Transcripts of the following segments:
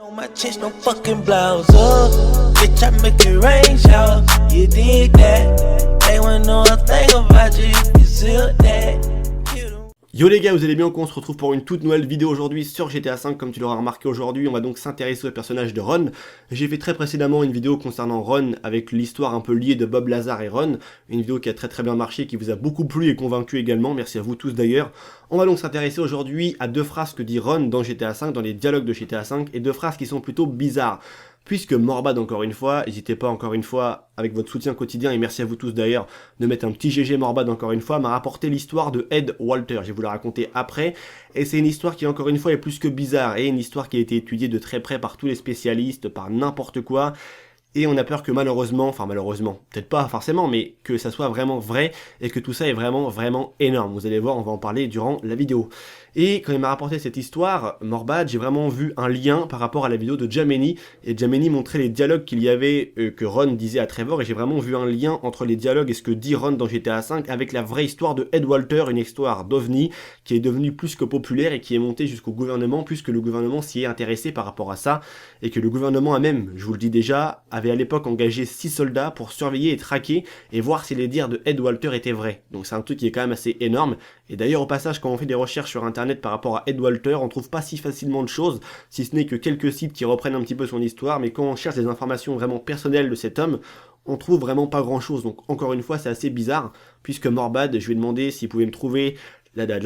On my chest, no fucking blouse up. Bitch, I make it rain shower. You did that. They wanna know a thing about you if you zip that. Yo les gars, vous allez bien? On se retrouve pour une toute nouvelle vidéo aujourd'hui sur GTA V. Comme tu l'auras remarqué aujourd'hui, on va donc s'intéresser au personnage de Ron. J'ai fait très précédemment une vidéo concernant Ron avec l'histoire un peu liée de Bob Lazar et Ron. Une vidéo qui a très bien marché, qui vous a beaucoup plu et convaincu également, merci à vous tous d'ailleurs. On va donc s'intéresser aujourd'hui à deux phrases que dit Ron dans GTA V, dans les dialogues de GTA V, et deux phrases qui sont plutôt bizarres. Puisque Morbad, encore une fois, n'hésitez pas encore une fois, avec votre soutien quotidien, et merci à vous tous d'ailleurs, de mettre un petit GG Morbad encore une fois, m'a rapporté l'histoire de Ed Walter. Je vais vous la raconter après, et c'est une histoire qui encore une fois est plus que bizarre, et une histoire qui a été étudiée de très près par tous les spécialistes, par n'importe quoi, et on a peur que malheureusement, peut-être pas forcément, mais que ça soit vraiment vrai, et que tout ça est vraiment énorme. Vous allez voir, on va en parler durant la vidéo. Et quand il m'a rapporté cette histoire, Morbad, j'ai vraiment vu un lien par rapport à la vidéo de Jameni, et Jameni montrait les dialogues qu'il y avait, que Ron disait à Trevor, et j'ai vraiment vu un lien entre les dialogues et ce que dit Ron dans GTA V avec la vraie histoire de Ed Walter, une histoire d'OVNI qui est devenue plus que populaire et qui est montée jusqu'au gouvernement, puisque le gouvernement s'y est intéressé par rapport à ça, et que le gouvernement a même, je vous le dis déjà, avait à l'époque engagé 6 soldats pour surveiller et traquer et voir si les dires de Ed Walter étaient vrais. Donc c'est un truc qui est quand même assez énorme, et d'ailleurs au passage quand on fait des recherches sur internet par rapport à Ed Walter, on trouve pas si facilement de choses, si ce n'est que quelques sites qui reprennent un petit peu son histoire, mais quand on cherche des informations vraiment personnelles de cet homme, on trouve vraiment pas grand chose. Donc encore une fois c'est assez bizarre, puisque Morbad, je lui ai demandé s'il pouvait me trouver la date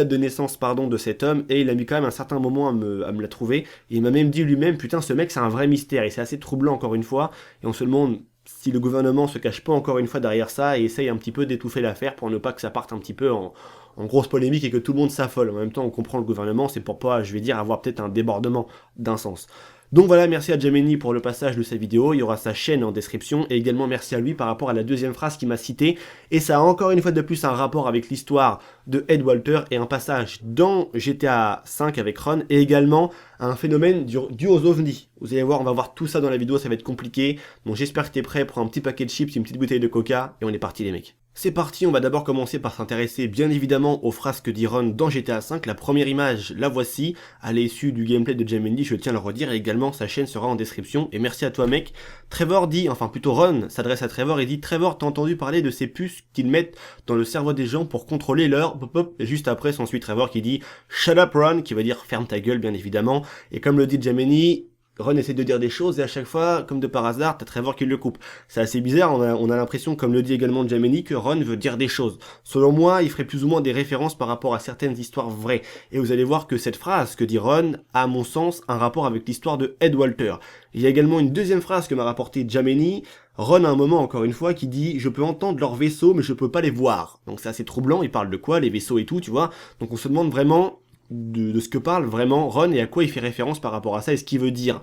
de naissance pardon de cet homme, et il a mis quand même un certain moment à me la trouver, et il m'a même dit lui-même, putain ce mec c'est un vrai mystère, et c'est assez troublant encore une fois, et on se demande si le gouvernement se cache pas encore une fois derrière ça et essaye un petit peu d'étouffer l'affaire pour ne pas que ça parte un petit peu en grosse polémique et que tout le monde s'affole. En même temps on comprend le gouvernement, c'est pour pas, je vais dire, avoir peut-être un débordement d'un sens. Donc voilà, merci à Jameni pour le passage de sa vidéo, il y aura sa chaîne en description, et également merci à lui par rapport à la deuxième phrase qu'il m'a citée, et ça a encore une fois de plus un rapport avec l'histoire de Ed Walter et un passage dans GTA V avec Ron, et également un phénomène dû aux ovnis. Vous allez voir, on va voir tout ça dans la vidéo, ça va être compliqué, donc j'espère que t'es prêt pour un petit paquet de chips, une petite bouteille de coca, et on est parti les mecs. C'est parti, on va d'abord commencer par s'intéresser bien évidemment aux phrases que dit Ron dans GTA V. La première image, la voici, elle est issue du gameplay de Jameni, je tiens à le redire, et également sa chaîne sera en description, et merci à toi mec. Trevor dit, enfin plutôt Ron s'adresse à Trevor et dit: Trevor, t'as entendu parler de ces puces qu'ils mettent dans le cerveau des gens pour contrôler leur pop-up, et juste après s'ensuit Trevor qui dit shut up Ron, qui veut dire ferme ta gueule bien évidemment, et comme le dit Jameni, Ron essaie de dire des choses et à chaque fois, comme de par hasard, t'as Trevor qui le coupe. C'est assez bizarre, on a l'impression, comme le dit également Jameni, que Ron veut dire des choses. Selon moi, il ferait plus ou moins des références par rapport à certaines histoires vraies. Et vous allez voir que cette phrase que dit Ron a, à mon sens, un rapport avec l'histoire de Ed Walter. Il y a également une deuxième phrase que m'a rapporté Jameni. Ron a un moment, encore une fois, qui dit « Je peux entendre leurs vaisseaux, mais je peux pas les voir ». Donc c'est assez troublant, il parle de quoi, les vaisseaux et tout, tu vois. Donc on se demande vraiment de ce que parle vraiment Ron et à quoi il fait référence par rapport à ça et ce qu'il veut dire.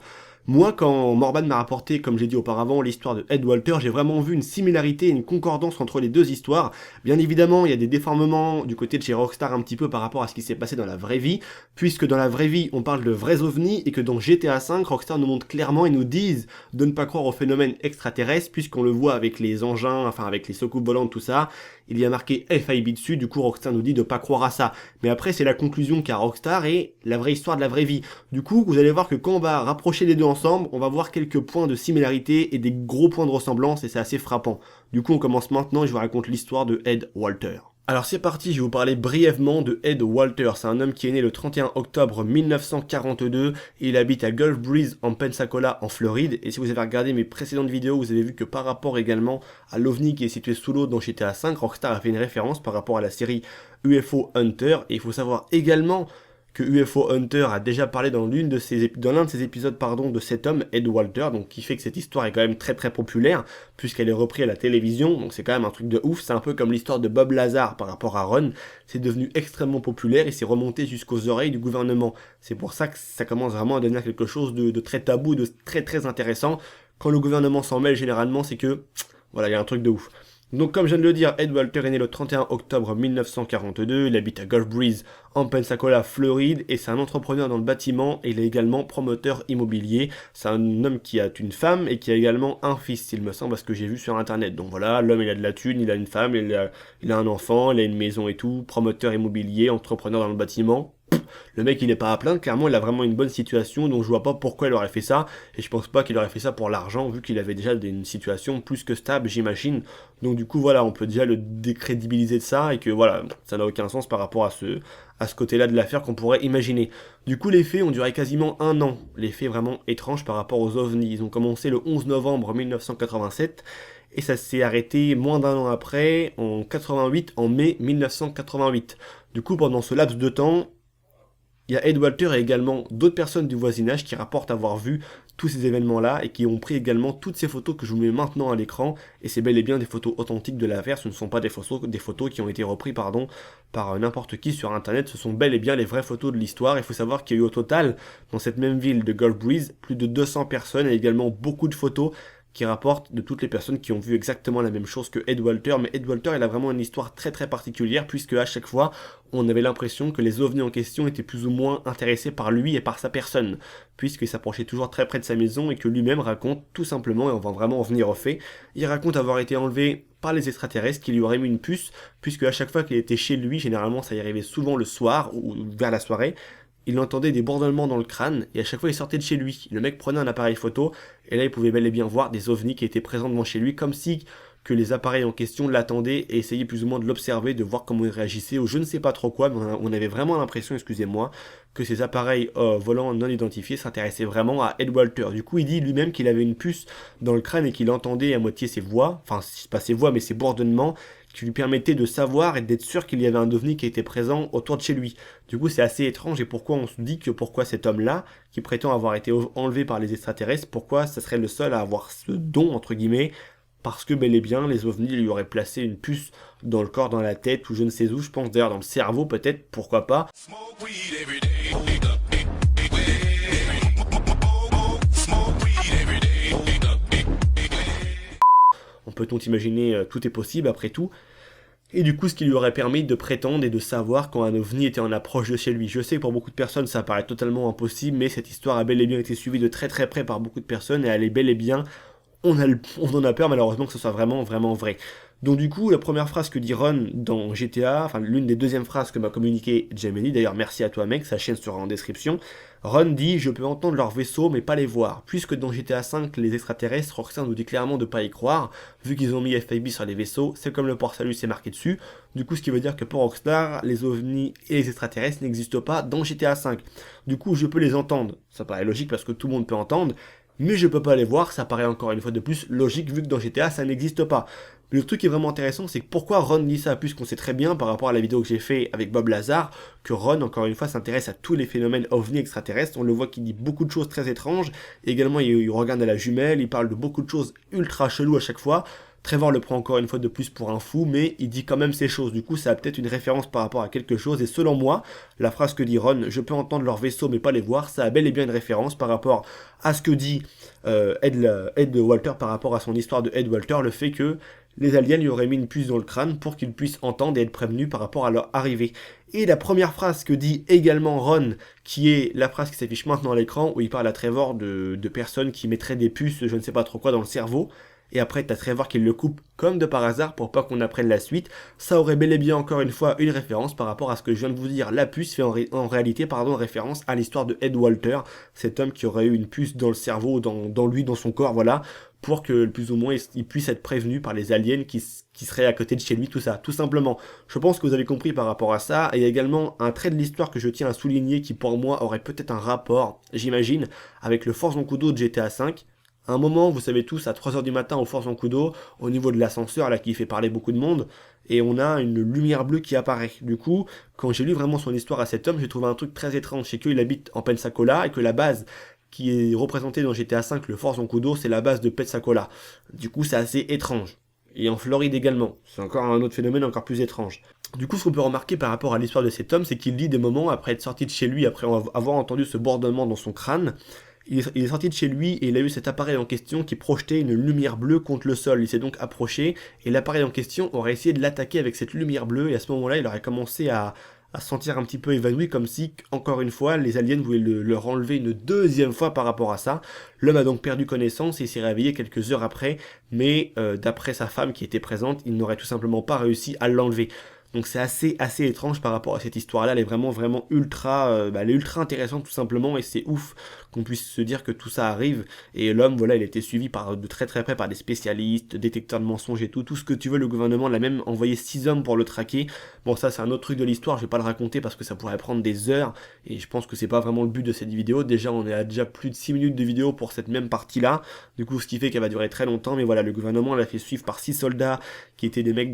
Moi, quand Morbad m'a rapporté, comme j'ai dit auparavant, l'histoire de Ed Walter, j'ai vraiment vu une similarité et une concordance entre les deux histoires. Bien évidemment, il y a des déformements du côté de chez Rockstar un petit peu par rapport à ce qui s'est passé dans la vraie vie, puisque dans la vraie vie, on parle de vrais ovnis, et que dans GTA V, Rockstar nous montre clairement et nous disent de ne pas croire aux phénomènes extraterrestres, puisqu'on le voit avec les engins, enfin avec les soucoupes volantes, tout ça, il y a marqué FIB dessus, du coup Rockstar nous dit de pas croire à ça. Mais après, c'est la conclusion qu'a Rockstar et la vraie histoire de la vraie vie. Du coup, vous allez voir que quand on va rapprocher les deux ensemble, on va voir quelques points de similarité et des gros points de ressemblance, et c'est assez frappant. Du coup, on commence maintenant et je vous raconte l'histoire de Ed Walter. Alors c'est parti, je vais vous parler brièvement de Ed Walter. C'est un homme qui est né le 31 octobre 1942 et il habite à Gulf Breeze en Pensacola en Floride. Et si vous avez regardé mes précédentes vidéos, vous avez vu que par rapport également à l'OVNI qui est situé sous l'eau dans GTA V, Rockstar a fait une référence par rapport à la série UFO Hunter. Et il faut savoir également que UFO Hunter a déjà parlé dans l'un de ses épisodes de cet homme, Ed Walter, donc qui fait que cette histoire est quand même très populaire, puisqu'elle est reprise à la télévision, donc c'est quand même un truc de ouf. C'est un peu comme l'histoire de Bob Lazar par rapport à Ron, c'est devenu extrêmement populaire et c'est remonté jusqu'aux oreilles du gouvernement. C'est pour ça que ça commence vraiment à devenir quelque chose de très tabou, de très intéressant. Quand le gouvernement s'en mêle, généralement, c'est que, voilà, il y a un truc de ouf. Donc comme je viens de le dire, Ed Walter est né le 31 octobre 1942, il habite à Gulf Breeze en Pensacola, Floride, et c'est un entrepreneur dans le bâtiment, et il est également promoteur immobilier. C'est un homme qui a une femme et qui a également un fils, il me semble, parce que j'ai vu sur internet. Donc voilà, l'homme il a de la thune, il a une femme, il a un enfant, il a une maison et tout, promoteur immobilier, entrepreneur dans le bâtiment. Le mec il est pas à plaindre, clairement il a vraiment une bonne situation, donc je vois pas pourquoi il aurait fait ça, et je pense pas qu'il aurait fait ça pour l'argent, vu qu'il avait déjà une situation plus que stable, j'imagine. Donc du coup voilà, on peut déjà le décrédibiliser de ça, et que voilà, ça n'a aucun sens par rapport à ce côté-là de l'affaire qu'on pourrait imaginer. Du coup les faits ont duré quasiment un an, les faits vraiment étranges par rapport aux ovnis. Ils ont commencé le 11 novembre 1987, et ça s'est arrêté moins d'un an après, en 88, en mai 1988. Du coup pendant ce laps de temps, il y a Ed Walter et également d'autres personnes du voisinage qui rapportent avoir vu tous ces événements-là et qui ont pris également toutes ces photos que je vous mets maintenant à l'écran. Et c'est bel et bien des photos authentiques de l'affaire, ce ne sont pas des photos qui ont été reprises par n'importe qui sur internet, ce sont bel et bien les vraies photos de l'histoire. Il faut savoir qu'il y a eu au total, dans cette même ville de Gulf Breeze, plus de 200 personnes et également beaucoup de photos qui rapporte de toutes les personnes qui ont vu exactement la même chose que Ed Walter. Mais Ed Walter, il a vraiment une histoire très très particulière, puisque à chaque fois, on avait l'impression que les ovnis en question étaient plus ou moins intéressés par lui et par sa personne, puisqu'il s'approchait toujours très près de sa maison et que lui-même raconte tout simplement, et on va vraiment en venir au fait, il raconte avoir été enlevé par les extraterrestres qui lui auraient mis une puce, puisque à chaque fois qu'il était chez lui, généralement ça y arrivait souvent le soir ou vers la soirée, il entendait des bourdonnements dans le crâne, et à chaque fois il sortait de chez lui. Le mec prenait un appareil photo, et là il pouvait bel et bien voir des ovnis qui étaient présents devant chez lui, comme si que les appareils en question l'attendaient et essayaient plus ou moins de l'observer, de voir comment il réagissait, ou je ne sais pas trop quoi, mais on avait vraiment l'impression, excusez-moi, que ces appareils volants non identifiés s'intéressaient vraiment à Ed Walter. Du coup il dit lui-même qu'il avait une puce dans le crâne et qu'il entendait à moitié ses voix, enfin pas ses voix mais ses bourdonnements, qui lui permettait de savoir et d'être sûr qu'il y avait un ovni qui était présent autour de chez lui. Du coup, c'est assez étrange et pourquoi on se dit que pourquoi cet homme-là, qui prétend avoir été enlevé par les extraterrestres, pourquoi ça serait le seul à avoir ce don, entre guillemets, parce que bel et bien, les ovnis lui auraient placé une puce dans le corps, dans la tête, ou je ne sais où, je pense d'ailleurs dans le cerveau peut-être, pourquoi pas. Peut-on imaginer, tout est possible après tout. Et du coup, ce qui lui aurait permis de prétendre et de savoir quand un ovni était en approche de chez lui. Je sais que pour beaucoup de personnes, ça paraît totalement impossible, mais cette histoire a bel et bien été suivie de très très près par beaucoup de personnes, et elle est bel et bien, on en a peur malheureusement que ce soit vraiment vraiment vrai. Donc du coup, la première phrase que dit Ron dans GTA, enfin l'une des deuxièmes phrases que m'a communiqué Gemini, d'ailleurs merci à toi mec, sa chaîne sera en description, Ron dit « Je peux entendre leurs vaisseaux mais pas les voir », puisque dans GTA V, les extraterrestres, Rockstar nous dit clairement de pas y croire, vu qu'ils ont mis FIB sur les vaisseaux, c'est comme le port salut c'est marqué dessus, du coup ce qui veut dire que pour Rockstar, les ovnis et les extraterrestres n'existent pas dans GTA V. Du coup je peux les entendre, ça paraît logique parce que tout le monde peut entendre, mais je peux pas les voir, ça paraît encore une fois de plus logique vu que dans GTA ça n'existe pas. Mais le truc qui est vraiment intéressant, c'est que pourquoi Ron dit ça, puisqu'on sait très bien par rapport à la vidéo que j'ai fait avec Bob Lazar, que Ron, encore une fois, s'intéresse à tous les phénomènes ovnis extraterrestres. On le voit qu'il dit beaucoup de choses très étranges, et également il regarde à la jumelle, il parle de beaucoup de choses ultra cheloues à chaque fois. Trevor le prend encore une fois de plus pour un fou, mais il dit quand même ces choses. Du coup, ça a peut-être une référence par rapport à quelque chose. Et selon moi, la phrase que dit Ron, je peux entendre leurs vaisseaux mais pas les voir, ça a bel et bien une référence par rapport à ce que dit Ed Walter par rapport à son histoire de Ed Walter, le fait que les aliens lui auraient mis une puce dans le crâne pour qu'ils puissent entendre et être prévenus par rapport à leur arrivée. Et la première phrase que dit également Ron, qui est la phrase qui s'affiche maintenant à l'écran, où il parle à Trevor de personnes qui mettraient des puces, je ne sais pas trop quoi, dans le cerveau, et après t'as Trevor qui le coupe comme de par hasard pour pas qu'on apprenne la suite, ça aurait bel et bien encore une fois une référence par rapport à ce que je viens de vous dire. La puce fait en réalité référence à l'histoire de Ed Walter, cet homme qui aurait eu une puce dans le cerveau, dans lui, dans son corps, voilà, pour que plus ou moins il puisse être prévenu par les aliens qui seraient à côté de chez lui, tout ça, tout simplement. Je pense que vous avez compris par rapport à ça, et il y a également un trait de l'histoire que je tiens à souligner qui pour moi aurait peut-être un rapport, j'imagine, avec le Force en coup d'eau de GTA V. À un moment, vous savez tous, à 3h du matin au Force en coup d'eau, au niveau de l'ascenseur, là qui fait parler beaucoup de monde, et on a une lumière bleue qui apparaît. Du coup, quand j'ai lu vraiment son histoire à cet homme, j'ai trouvé un truc très étrange, c'est qu'il habite en Pensacola, et que la base qui est représentée dans GTA V, le Force en coup d'eau, c'est la base de Pensacola. Du coup, c'est assez étrange. Et en Floride également. C'est encore un autre phénomène encore plus étrange. Du coup, ce qu'on peut remarquer par rapport à l'histoire de cet homme, c'est qu'il dit des moments, après être sorti de chez lui, après avoir entendu ce bourdonnement dans son crâne, il est sorti de chez lui et il a eu cet appareil en question qui projetait une lumière bleue contre le sol. Il s'est donc approché et l'appareil en question aurait essayé de l'attaquer avec cette lumière bleue, et à ce moment-là, il aurait commencé à se sentir un petit peu évanoui, comme si, encore une fois, les aliens voulaient leur enlever une deuxième fois par rapport à ça. L'homme a donc perdu connaissance et s'est réveillé quelques heures après, mais d'après sa femme qui était présente, il n'aurait tout simplement pas réussi à l'enlever. Donc c'est assez étrange par rapport à cette histoire-là, elle est vraiment ultra, elle est ultra intéressante tout simplement, et c'est ouf qu'on puisse se dire que tout ça arrive, et l'homme, voilà, il a été suivi de très près par des spécialistes, détecteurs de mensonges et tout ce que tu veux, le gouvernement l'a même envoyé 6 hommes pour le traquer. Bon, ça c'est un autre truc de l'histoire, je vais pas le raconter parce que ça pourrait prendre des heures, et je pense que c'est pas vraiment le but de cette vidéo. Déjà on est à déjà plus de 6 minutes de vidéo pour cette même partie-là, du coup ce qui fait qu'elle va durer très longtemps, mais voilà, le gouvernement l'a fait suivre par 6 soldats qui étaient des mecs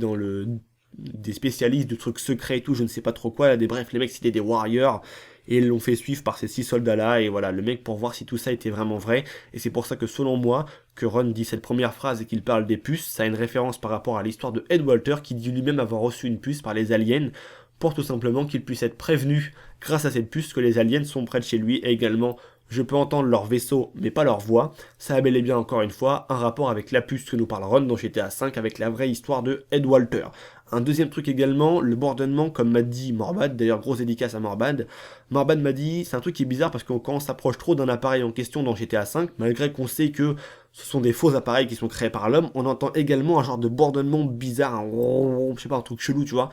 des spécialistes de trucs secrets et tout, je ne sais pas trop quoi, bref, les mecs c'était des warriors, et ils l'ont fait suivre par ces 6 soldats là, et voilà, le mec pour voir si tout ça était vraiment vrai, et c'est pour ça que selon moi, que Ron dit cette première phrase et qu'il parle des puces, ça a une référence par rapport à l'histoire de Ed Walter, qui dit lui-même avoir reçu une puce par les aliens, pour tout simplement qu'il puisse être prévenu, grâce à cette puce, que les aliens sont près de chez lui, et également je peux entendre leur vaisseau, mais pas leur voix. Ça a bel et bien, encore une fois, un rapport avec la puce que nous parle Ron dans GTA V, avec la vraie histoire de Ed Walter. Un deuxième truc également, le bourdonnement, comme m'a dit Morbad, d'ailleurs grosse dédicace à Morbad. Morbad m'a dit, c'est un truc qui est bizarre parce que quand on s'approche trop d'un appareil en question dans GTA V, malgré qu'on sait que ce sont des faux appareils qui sont créés par l'homme, on entend également un genre de bourdonnement bizarre, je sais pas, un truc chelou, tu vois.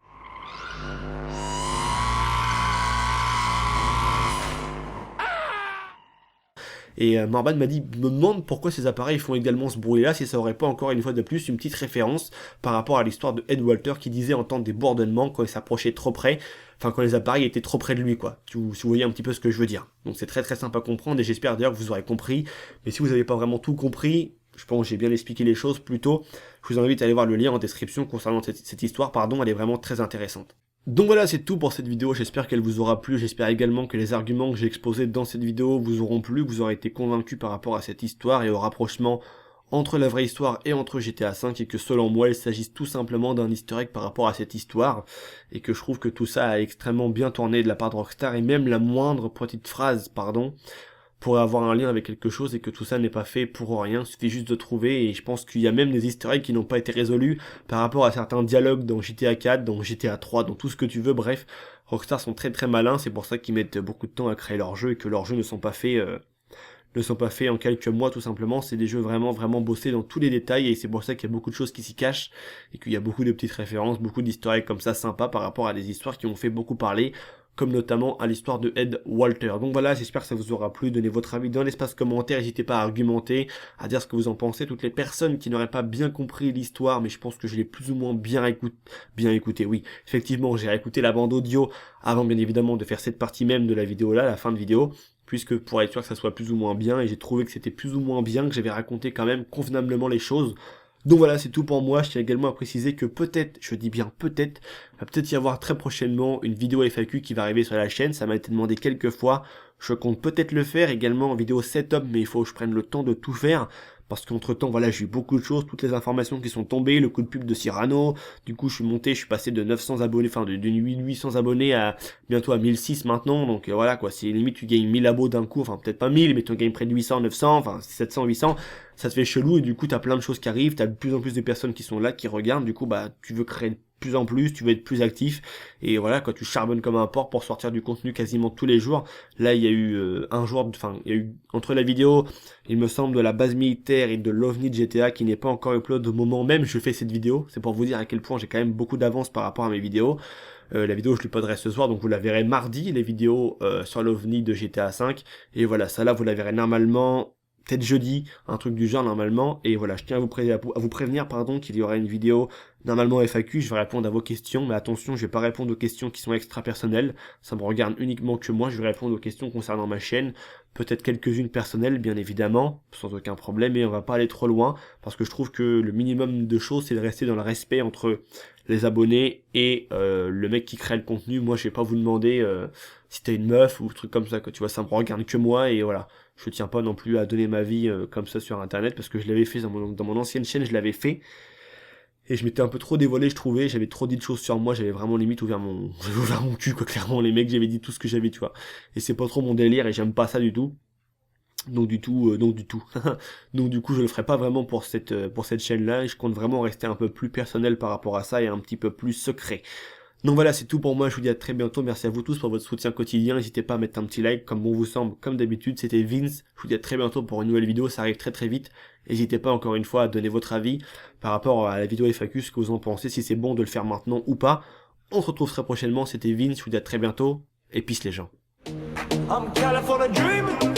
Et Morban m'a dit, me demande pourquoi ces appareils font également ce bruit-là, si ça aurait pas encore une fois de plus une petite référence par rapport à l'histoire de Ed Walter qui disait entendre des bourdonnements quand il s'approchait trop près, enfin quand les appareils étaient trop près de lui, quoi. Si vous voyez un petit peu ce que je veux dire. Donc c'est très simple à comprendre et j'espère d'ailleurs que vous aurez compris. Mais si vous n'avez pas vraiment tout compris, je pense que j'ai bien expliqué les choses plus tôt, je vous invite à aller voir le lien en description concernant cette histoire, pardon, elle est vraiment très intéressante. Donc voilà, c'est tout pour cette vidéo, j'espère qu'elle vous aura plu, j'espère également que les arguments que j'ai exposés dans cette vidéo vous auront plu, vous aurez été convaincus par rapport à cette histoire et au rapprochement entre la vraie histoire et entre GTA V, et que selon moi il s'agisse tout simplement d'un easter egg par rapport à cette histoire, et que je trouve que tout ça a extrêmement bien tourné de la part de Rockstar, et même la moindre petite phrase, pardon, pourrait avoir un lien avec quelque chose, et que tout ça n'est pas fait pour rien, il suffit juste de trouver, et je pense qu'il y a même des easter eggs qui n'ont pas été résolus par rapport à certains dialogues dans GTA 4, dans GTA 3, dans tout ce que tu veux, bref, Rockstar sont très malins, c'est pour ça qu'ils mettent beaucoup de temps à créer leurs jeux, et que leurs jeux ne sont pas faits en quelques mois tout simplement, c'est des jeux vraiment bossés dans tous les détails, et c'est pour ça qu'il y a beaucoup de choses qui s'y cachent, et qu'il y a beaucoup de petites références, beaucoup d'easter eggs comme ça sympas par rapport à des histoires qui ont fait beaucoup parler, comme notamment à l'histoire de Ed Walter. Donc voilà, j'espère que ça vous aura plu, donnez votre avis dans l'espace commentaire, n'hésitez pas à argumenter, à dire ce que vous en pensez, toutes les personnes qui n'auraient pas bien compris l'histoire, mais je pense que je l'ai plus ou moins bien écouté, oui, effectivement, j'ai réécouté la bande audio avant bien évidemment de faire cette partie même de la vidéo là, la fin de vidéo, puisque pour être sûr que ça soit plus ou moins bien, et j'ai trouvé que c'était plus ou moins bien, que j'avais raconté quand même convenablement les choses. Donc voilà, c'est tout pour moi. Je tiens également à préciser que peut-être, je dis bien peut-être, va peut-être y avoir très prochainement une vidéo FAQ qui va arriver sur la chaîne, ça m'a été demandé quelques fois, je compte peut-être le faire également en vidéo setup, mais il faut que je prenne le temps de tout faire, parce qu'entre temps, voilà, j'ai eu beaucoup de choses, toutes les informations qui sont tombées, le coup de pub de Cyrano, du coup je suis passé de 900 abonnés, enfin de 800 abonnés à bientôt à 1006 maintenant, donc voilà quoi, c'est limite tu gagnes 1000 abos d'un coup, enfin peut-être pas 1000, mais tu gagnes près de 800, 900, enfin 700, 800, ça te fait chelou, et du coup t'as plein de choses qui arrivent, t'as de plus en plus de personnes qui sont là, qui regardent, du coup bah tu veux créer de plus en plus, tu veux être plus actif, et voilà, quand tu charbonnes comme un porc pour sortir du contenu quasiment tous les jours. Là il y a eu il y a eu entre la vidéo, il me semble, de la base militaire et de l'OVNI de GTA qui n'est pas encore upload au moment même je fais cette vidéo, c'est pour vous dire à quel point j'ai quand même beaucoup d'avance par rapport à mes vidéos. La vidéo je l'uploaderai ce soir, donc vous la verrez mardi, les vidéos sur l'OVNI de GTA 5, et voilà, ça là vous la verrez normalement peut-être jeudi, un truc du genre normalement, et voilà, je tiens à vous prévenir pardon, qu'il y aura une vidéo normalement FAQ, je vais répondre à vos questions, mais attention, je vais pas répondre aux questions qui sont extra personnelles, ça me regarde uniquement que moi, je vais répondre aux questions concernant ma chaîne, peut-être quelques-unes personnelles bien évidemment, sans aucun problème, mais on va pas aller trop loin, parce que je trouve que le minimum de choses c'est de rester dans le respect entre les abonnés et le mec qui crée le contenu. Moi je vais pas vous demander si t'as une meuf ou un truc comme ça, que tu vois, ça me regarde que moi, et voilà, je tiens pas non plus à donner ma vie comme ça sur internet, parce que je l'avais fait dans mon ancienne chaîne, je l'avais fait, et je m'étais un peu trop dévoilé, je trouvais, j'avais trop dit de choses sur moi, j'avais vraiment limite ouvert mon cul, quoi, clairement, les mecs, j'avais dit tout ce que j'avais, tu vois, et c'est pas trop mon délire, et j'aime pas ça du tout. Donc du coup, donc du coup je le ferai pas vraiment pour cette chaîne là, et je compte vraiment rester un peu plus personnel par rapport à ça, et un petit peu plus secret. Donc voilà, c'est tout pour moi, je vous dis à très bientôt, merci à vous tous pour votre soutien quotidien, n'hésitez pas à mettre un petit like comme bon vous semble, comme d'habitude, c'était Vince, je vous dis à très bientôt pour une nouvelle vidéo, ça arrive très vite, n'hésitez pas encore une fois à donner votre avis par rapport à la vidéo FAQ, ce que vous en pensez, si c'est bon de le faire maintenant ou pas. On se retrouve très prochainement, c'était Vince, je vous dis à très bientôt, et peace les gens. I'm California dreaming.